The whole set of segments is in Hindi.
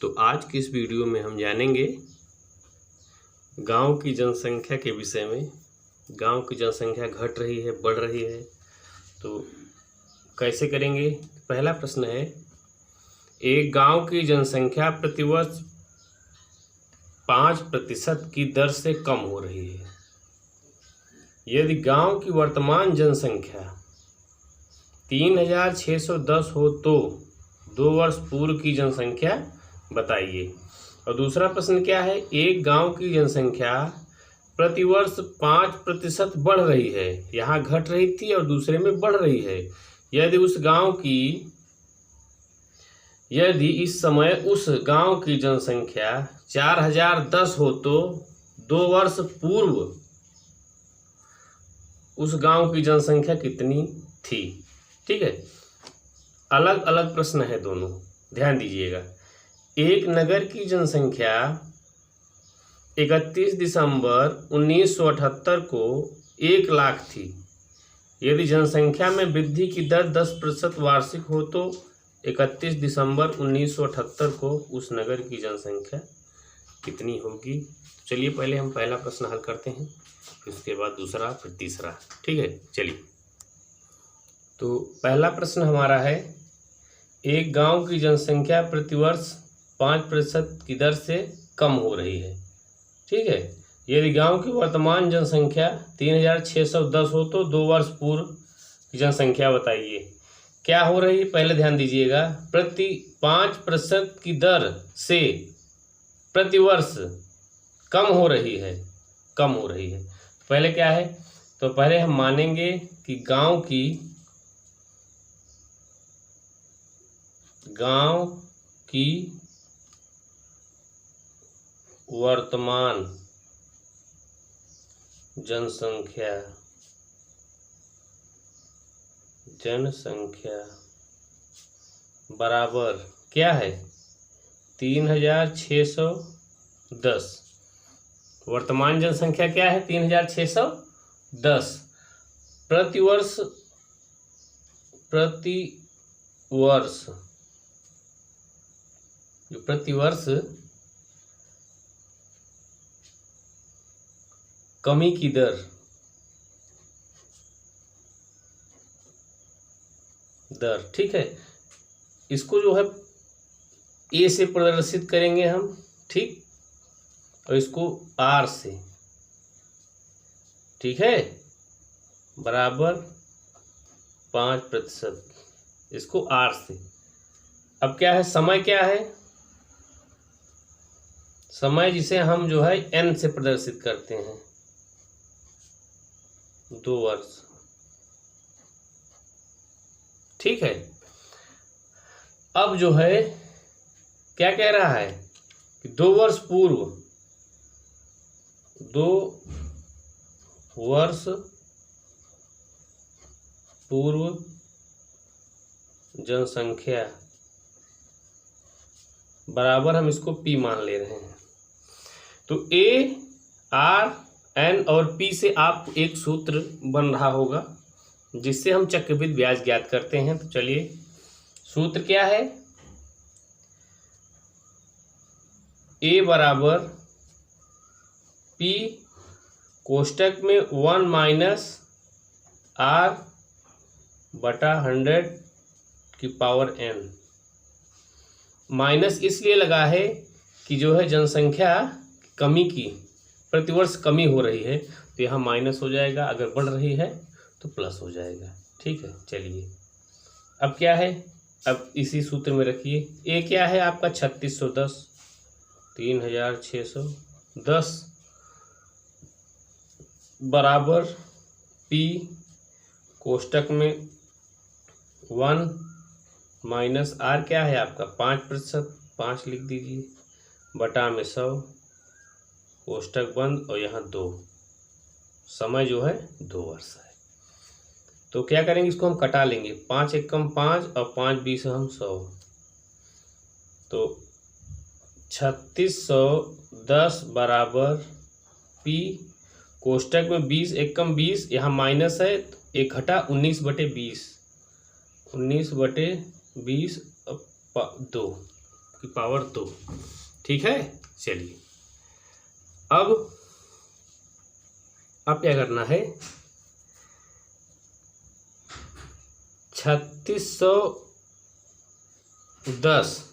तो आज की इस वीडियो में हम जानेंगे गांव की जनसंख्या के विषय में। गांव की जनसंख्या घट रही है, बढ़ रही है, तो कैसे करेंगे। पहला प्रश्न है, एक गांव की जनसंख्या प्रतिवर्ष 5% की दर से कम हो रही है। यदि गांव की वर्तमान जनसंख्या 3610 हो तो 2 वर्ष पूर्व की जनसंख्या बताइए। और दूसरा प्रश्न क्या है, एक गांव की जनसंख्या प्रतिवर्ष 5% बढ़ रही है। यहाँ घट रही थी और दूसरे में बढ़ रही है। यदि इस समय उस गांव की जनसंख्या 4010 हो तो 2 वर्ष पूर्व उस गांव की जनसंख्या कितनी थी। ठीक है, अलग अलग प्रश्न है दोनों, ध्यान दीजिएगा। एक नगर की जनसंख्या 31 दिसंबर 1978 को 1 लाख थी। यदि जनसंख्या में वृद्धि की दर 10% वार्षिक हो तो 31 दिसंबर 1978 को उस नगर की जनसंख्या कितनी होगी। चलिए पहले हम पहला प्रश्न हल करते हैं, फिर उसके बाद दूसरा, फिर तीसरा। ठीक है, चलिए। तो पहला प्रश्न हमारा है, एक गांव की जनसंख्या प्रतिवर्ष 5% की दर से कम हो रही है। ठीक है, यदि गांव की वर्तमान जनसंख्या 3610 हो तो 2 वर्ष पूर्व की जनसंख्या बताइए। क्या हो रही है, पहले ध्यान दीजिएगा। 5% की दर से प्रतिवर्ष कम हो रही है। पहले क्या है, तो पहले हम मानेंगे कि गांव की वर्तमान जनसंख्या बराबर क्या है, 3610। वर्तमान जनसंख्या क्या है, 3610। प्रतिवर्ष कमी की दर ठीक है, इसको जो है ए से प्रदर्शित करेंगे हम। ठीक, और इसको आर से। ठीक है, बराबर 5%, इसको आर से। अब क्या है, समय क्या है, समय जिसे हम जो है एन से प्रदर्शित करते हैं, 2 वर्ष। ठीक है, अब जो है क्या कह रहा है कि 2 वर्ष पूर्व जनसंख्या बराबर, हम इसको पी मान ले रहे हैं। तो ए, आर, एन और पी से आप एक सूत्र बन रहा होगा जिससे हम चक्रवृद्धि ब्याज ज्ञात करते हैं। तो चलिए, सूत्र क्या है, ए बराबर पी कोष्टक में 1 माइनस आर बटा 100 की पावर n। माइनस इसलिए लगा है कि जो है जनसंख्या कमी की प्रतिवर्ष कमी हो रही है, तो यहाँ माइनस हो जाएगा, अगर बढ़ रही है तो प्लस हो जाएगा। ठीक है, चलिए अब क्या है, अब इसी सूत्र में रखिए। ए क्या है आपका 3610, 3610 बराबर पी कोष्टक में 1 माइनस आर क्या है आपका 5%, 5 लिख दीजिए, बटा में 100, कोष्टक बंद, और यहाँ 2, समय जो है 2 वर्ष है। तो क्या करेंगे, इसको हम कटा लेंगे, 5 एकम 5 और 5 20 हम 100, तो 3610 बराबर पी कोष्टक में 20 एकम 20, यहाँ माइनस है, 1 घटा 19/20, 19/20 2, की पावर 2। ठीक है, चलिए अब क्या करना है, 3610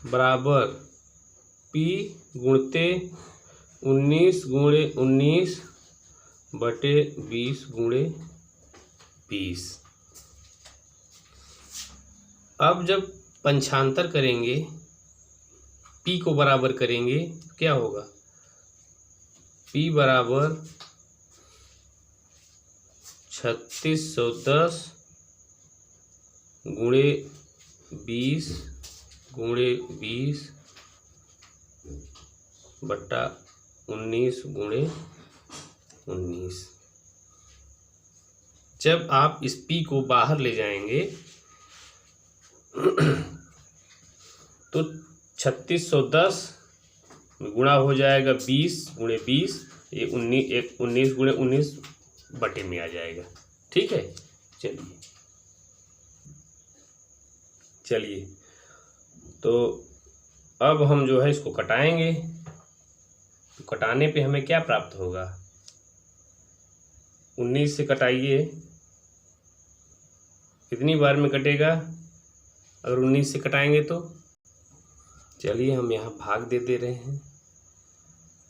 बराबर P गुणते 19 गुणे 19 बटे 20 गुणे 20। अब जब पंचांतर करेंगे, P को बराबर करेंगे तो क्या होगा, P बराबर 3610 गुणे 20 गुणे 20 बटा 19 गुणे 19। जब आप इस P को बाहर ले जाएंगे तो 3610 गुणा हो जाएगा 20 गुणे 20, ये 19 गुणे 19 बटे में आ जाएगा। ठीक है, चलिए तो अब हम जो है इसको कटाएंगे, तो कटाने पे हमें क्या प्राप्त होगा, 19 से कटाइए, कितनी बार में कटेगा अगर 19 से कटाएंगे तो, चलिए हम यहाँ भाग दे रहे हैं,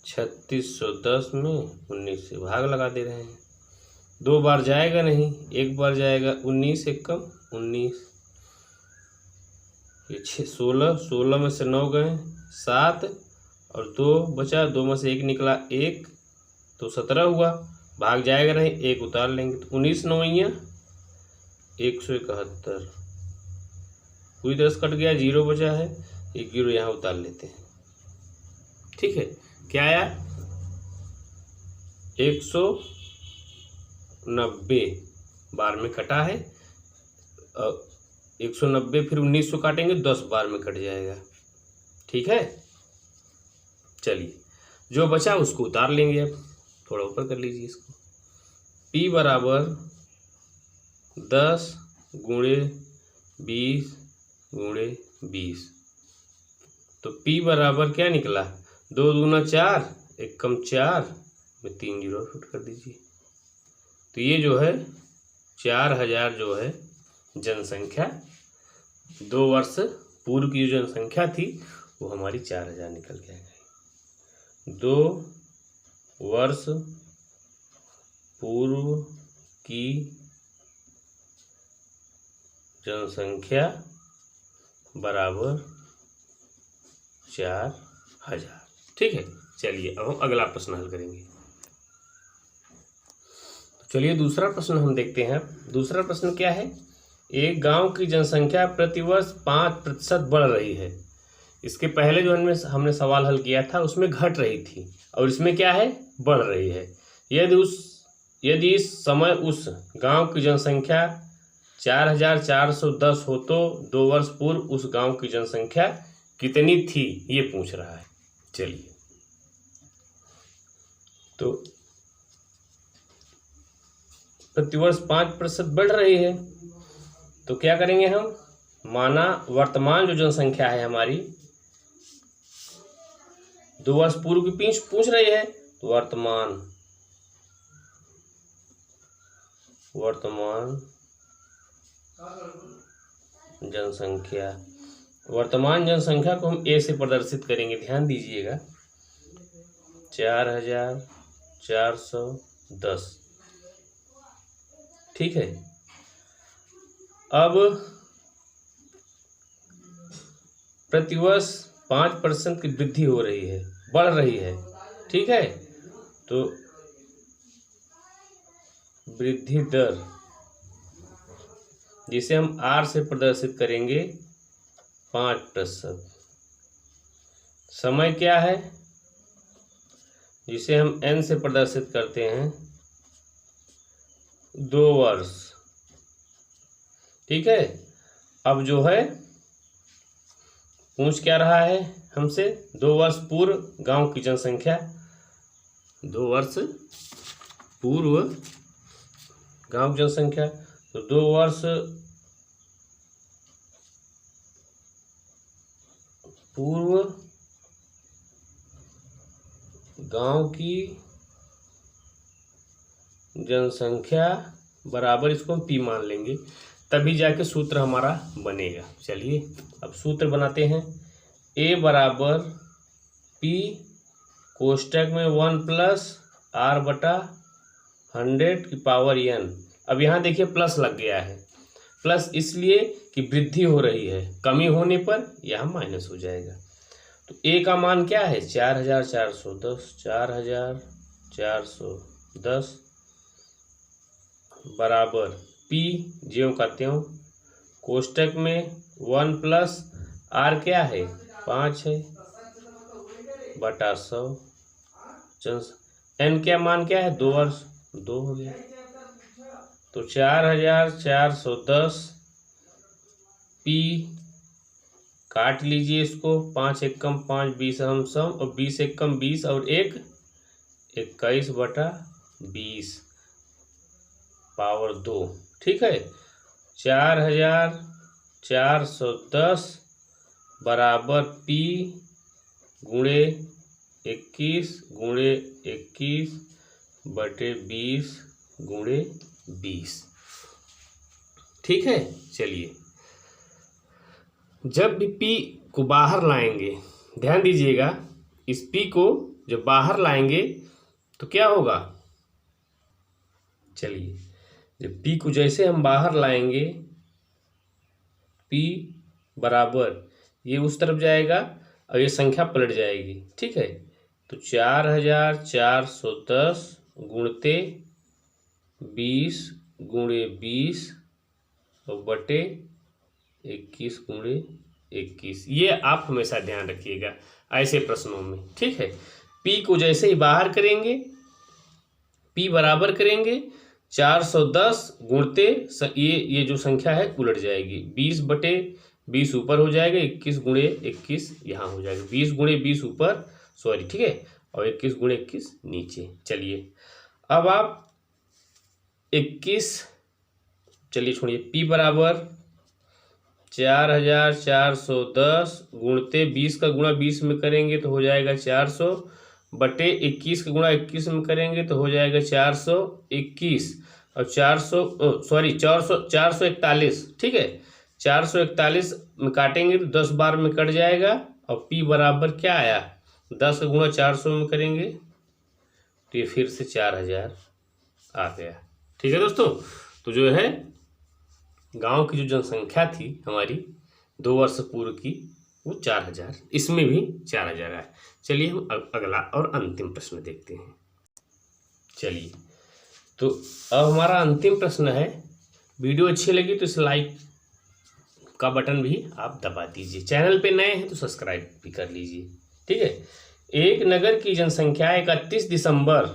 3610 में 19 से भाग लगा दे रहे हैं। 2 बार जाएगा नहीं, 1 बार जाएगा, 19 एक कम 19, ये 16 में से 9 गए 7 और 2 बचा, 2 में से 1 निकला 1, तो 17 हुआ, भाग जाएगा नहीं, 1 उतार लेंगे तो 19 9 171, पूरी तरह से कट गया, 0 बचा है, 1 0 यहाँ उतार लेते हैं। ठीक है, क्या आया, 190 बार में कटा है, 190 फिर 19 काटेंगे 10 बार में कट जाएगा। ठीक है, चलिए जो बचा उसको उतार लेंगे, अब थोड़ा ऊपर कर लीजिए इसको, P बराबर 10 गुणे 20 गुणे 20, तो P बराबर क्या निकला, 2 दूना 4, 1 कम 4 में 3 जीरो फिट कर दीजिए, तो ये जो है 4000 जो है जनसंख्या, 2 वर्ष पूर्व की जो जनसंख्या थी वो हमारी 4000 निकल के आ गई। 2 वर्ष पूर्व की जनसंख्या बराबर 4000। ठीक है, चलिए अब हम अगला प्रश्न हल करेंगे। तो चलिए दूसरा प्रश्न हम देखते हैं। दूसरा प्रश्न क्या है, एक गांव की जनसंख्या प्रतिवर्ष 5% बढ़ रही है। इसके पहले जो हमने सवाल हल किया था उसमें घट रही थी, और इसमें क्या है, बढ़ रही है। यदि इस समय उस गांव की जनसंख्या 4410 हो तो 2 वर्ष पूर्व उस गांव की जनसंख्या कितनी थी, ये पूछ रहा है। चलिए तो प्रतिवर्ष 5% बढ़ रही है, तो क्या करेंगे हम, माना वर्तमान जो जनसंख्या है हमारी 2 वर्ष पूर्व की पूछ रही है, तो वर्तमान जनसंख्या को हम A से प्रदर्शित करेंगे, ध्यान दीजिएगा, 4410। ठीक है, अब प्रतिवर्ष 5% की वृद्धि हो रही है, बढ़ रही है। ठीक है, तो वृद्धि दर जिसे हम R से प्रदर्शित करेंगे 5%। समय क्या है, जिसे हम N से प्रदर्शित करते हैं 2 वर्ष। ठीक है, अब जो है पूछ क्या रहा है हमसे, 2 वर्ष पूर्व गांव की जनसंख्या, 2 वर्ष पूर्व गांव की जनसंख्या, तो 2 वर्ष पूर्व गांव की जनसंख्या बराबर, इसको हम पी मान लेंगे, तभी जाके सूत्र हमारा बनेगा। चलिए अब सूत्र बनाते हैं। ए बराबर पी कोष्टक में 1+r/100⁴ अब यहाँ देखिए प्लस लग गया है, प्लस इसलिए कि वृद्धि हो रही है, कमी होने पर यह माइनस हो जाएगा। तो ए का मान क्या है 4410, 4410 बराबर पी ज्यों का त्यों कोष्टक में 1+r क्या है 5 है बटा 100, एन क्या मान क्या है 2 हो गया। तो 4410 पी काट लीजिए इसको, 5 एकम 5, 20 हम सम, और 20 एकम 20 और 1 21/20 पावर 2। ठीक है, 4410 बराबर पी गुणे 21 गुणे 21 बटे 20 गुणे 20। ठीक है, चलिए जब भी पी को बाहर लाएंगे, ध्यान दीजिएगा, इस पी को जब बाहर लाएंगे तो क्या होगा। चलिए जब पी को जैसे हम बाहर लाएंगे, पी बराबर ये उस तरफ जाएगा और ये संख्या पलट जाएगी। ठीक है, तो 4410 गुणते 20 गुणे 20 और बटे 21 गुणे 21, ये आप हमेशा ध्यान रखिएगा ऐसे प्रश्नों में। ठीक है, पी को जैसे ही बाहर करेंगे, पी बराबर करेंगे 410 गुणते ये जो संख्या है उलट जाएगी, 20/20 ऊपर हो जाएगा, 21 गुणे 21 यहाँ हो जाएगा, 20 गुणे 20 ऊपर, सॉरी, ठीक है, और 21 गुणे 21 नीचे। चलिए अब आप 21, चलिए छोड़िए, पी बराबर 4410 गुणते 20 का गुणा 20 में करेंगे तो हो जाएगा 400 बटे 21 का गुणा 21 में करेंगे तो हो जाएगा 421 और 441। ठीक है, 441 में काटेंगे तो 10 बार में कट जाएगा, और पी बराबर क्या आया 10 का गुणा 400 में करेंगे तो ये फिर से 4000 आ गया। ठीक है दोस्तों, तो जो है गांव की जो जनसंख्या थी हमारी 2 वर्ष पूर्व की, वो 4000, इसमें भी 4000 आए। चलिए हम अगला और अंतिम प्रश्न देखते हैं। चलिए तो अब हमारा अंतिम प्रश्न है, वीडियो अच्छी लगी तो इस लाइक का बटन भी आप दबा दीजिए, चैनल पे नए हैं तो सब्सक्राइब भी कर लीजिए। ठीक है, एक नगर की जनसंख्या 31 दिसंबर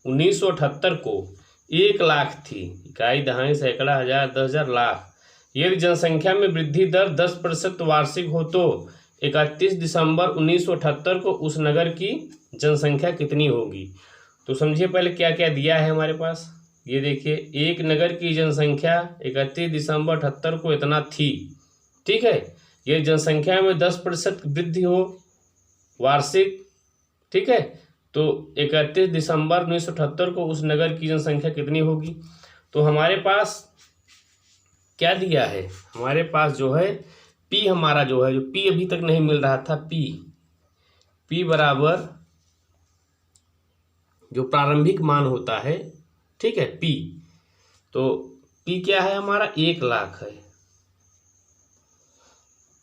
1978 को 1 लाख थी, इकाई दहाई सैकड़ा हजार 10,000 लाख। यदि जनसंख्या में वृद्धि दर 10% वार्षिक हो तो 31 दिसंबर 1978 को उस नगर की जनसंख्या कितनी होगी। तो समझिए पहले क्या क्या दिया है हमारे पास, ये देखिए, एक नगर की जनसंख्या 31 दिसंबर 78 को इतना थी। ठीक है, ये जनसंख्या में 10% वृद्धि हो वार्षिक। ठीक है, तो 31 दिसंबर 1978 को उस नगर की जनसंख्या कितनी होगी। तो हमारे पास क्या दिया है, हमारे पास जो है पी, हमारा जो है, जो पी अभी तक नहीं मिल रहा था, पी बराबर जो प्रारंभिक मान होता है, ठीक है, पी, तो पी क्या है हमारा 1 लाख है,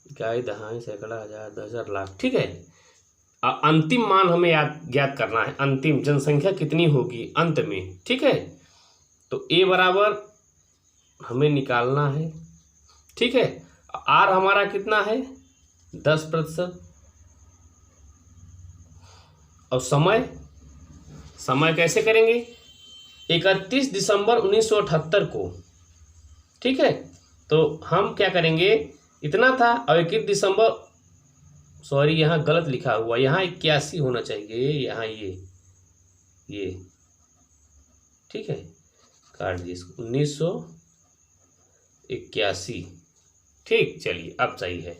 इकाई दहाई सैकड़ा हजार 10,000 लाख। ठीक है, अंतिम मान हमें ज्ञात करना है, अंतिम जनसंख्या कितनी होगी अंत में। ठीक है, तो ए बराबर हमें निकालना है। ठीक है, आर हमारा कितना है 10%, और समय कैसे करेंगे 31 दिसंबर 1978 को। ठीक है, तो हम क्या करेंगे, इतना था, और 21 दिसंबर, सॉरी यहाँ गलत लिखा हुआ, यहाँ 81 होना चाहिए, यहाँ ये ठीक है, काट दिए इसको, 1981। ठीक, चलिए अब सही है।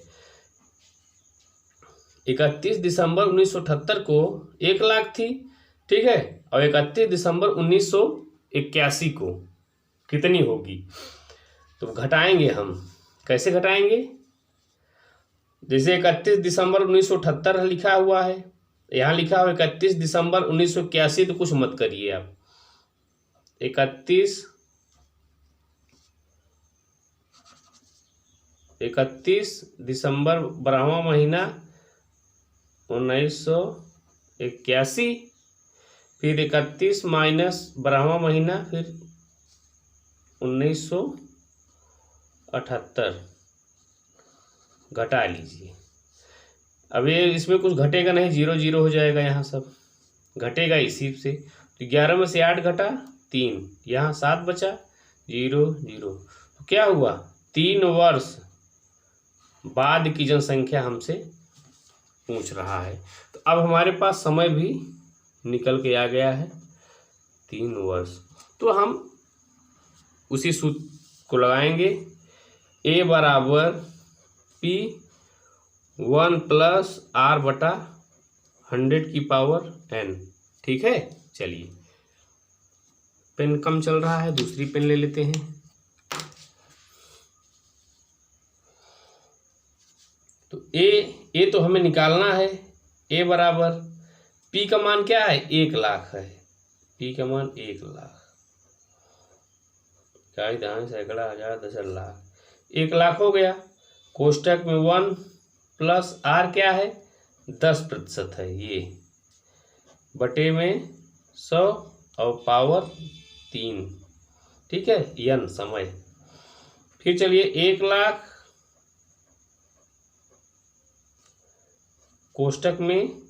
31 दिसंबर 1978 को 1 लाख थी, ठीक है, और 31 दिसंबर 1981 को कितनी होगी? तो घटाएंगे हम, कैसे घटाएंगे? जैसे 31 दिसंबर 1978 लिखा हुआ है, यहाँ लिखा हुआ 31 दिसंबर 1981, तो कुछ मत करिए आप। 31 दिसंबर 12वां महीना 1981, फिर 31 माइनस 12वां महीना फिर 1978 घटा लीजिए। अब ये इसमें कुछ घटेगा नहीं, 0 0 हो जाएगा, यहाँ सब घटेगा इसी से। तो 11 में से 8 घटा 3, यहाँ 7 बचा 0 0। तो क्या हुआ? 3 वर्ष बाद की जनसंख्या हमसे पूछ रहा है। तो अब हमारे पास समय भी निकल के आ गया है, 3 वर्ष। तो हम उसी सूत्र को लगाएंगे, A बराबर P1 प्लस R बटा 100 की पावर n। ठीक है, चलिए, पेन कम चल रहा है, दूसरी पेन ले लेते हैं। तो ए तो हमें निकालना है। A बराबर P का मान क्या है? 1 लाख है। P का मान 1 लाख, दान सैकड़ा हजार दशक लाख, 1 लाख हो गया। कोष्टक में 1 प्लस R क्या है? 10% है, ये बटे में 100 और पावर 3, ठीक है, n समय। फिर चलिए 1 लाख कोष्टक में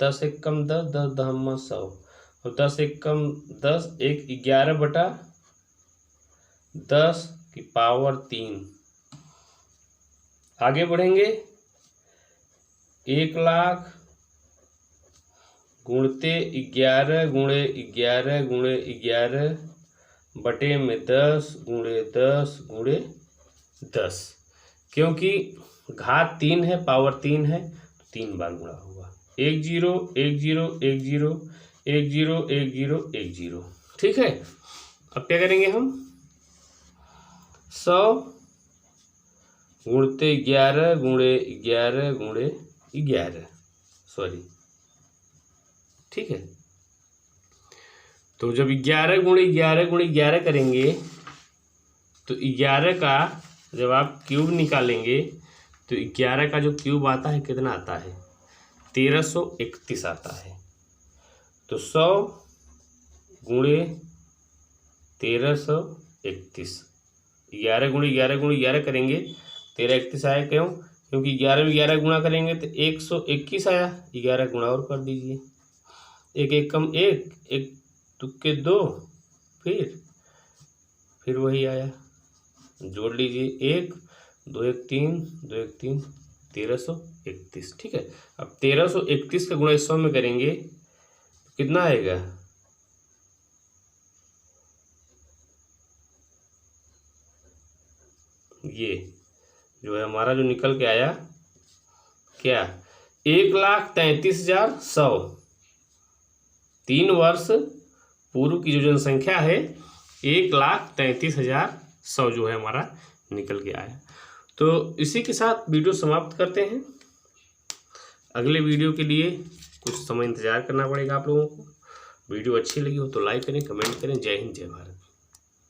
10 एक कम 10, 10 दहम्मा 100 और 10 एक कम 10, 1 11 बटा 10 की पावर 3। आगे बढ़ेंगे, 1 लाख गुणते 11 गुणे 11 गुणे 11 बटे में 10 गुणे 10 गुणे 10, क्योंकि घात 3 है, पावर 3 है, तो 3 बार गुणा हुआ। 1 0 1 0 1 0 1 0 1 0 1 0, ठीक है। अब क्या करेंगे हम? 100 गुणते 11 गुणे 11 गुणे 11, सॉरी, ठीक है। तो जब 11 गुणे 11 गुणे 11 करेंगे तो 11 का जब आप क्यूब निकालेंगे तो 11 का जो क्यूब आता है कितना आता है? 1331 आता है। तो 100 गुणे 1331, 11 गुणे 11 गुणे 11 करेंगे 1331 आया। क्यों? क्योंकि 11 में 11 गुणा करेंगे तो 121 आया। 11 गुणा और कर दीजिए, 1 1 कम 1, 1 तुक्के 2, फिर वही आया, जोड़ लीजिए 1 2 1 3 2 1 3, 1331, ठीक है। अब 1331 का गुणा 100 में करेंगे तो कितना आएगा? ये जो है हमारा जो निकल के आया क्या? 1,33,100। 3 वर्ष पूर्व की जो जनसंख्या है 1,33,100 जो है हमारा निकल के आया। तो इसी के साथ वीडियो समाप्त करते हैं। अगले वीडियो के लिए कुछ समय इंतज़ार करना पड़ेगा आप लोगों को। वीडियो अच्छी लगी हो तो लाइक करें, कमेंट करें। जय हिंद, जय भारत।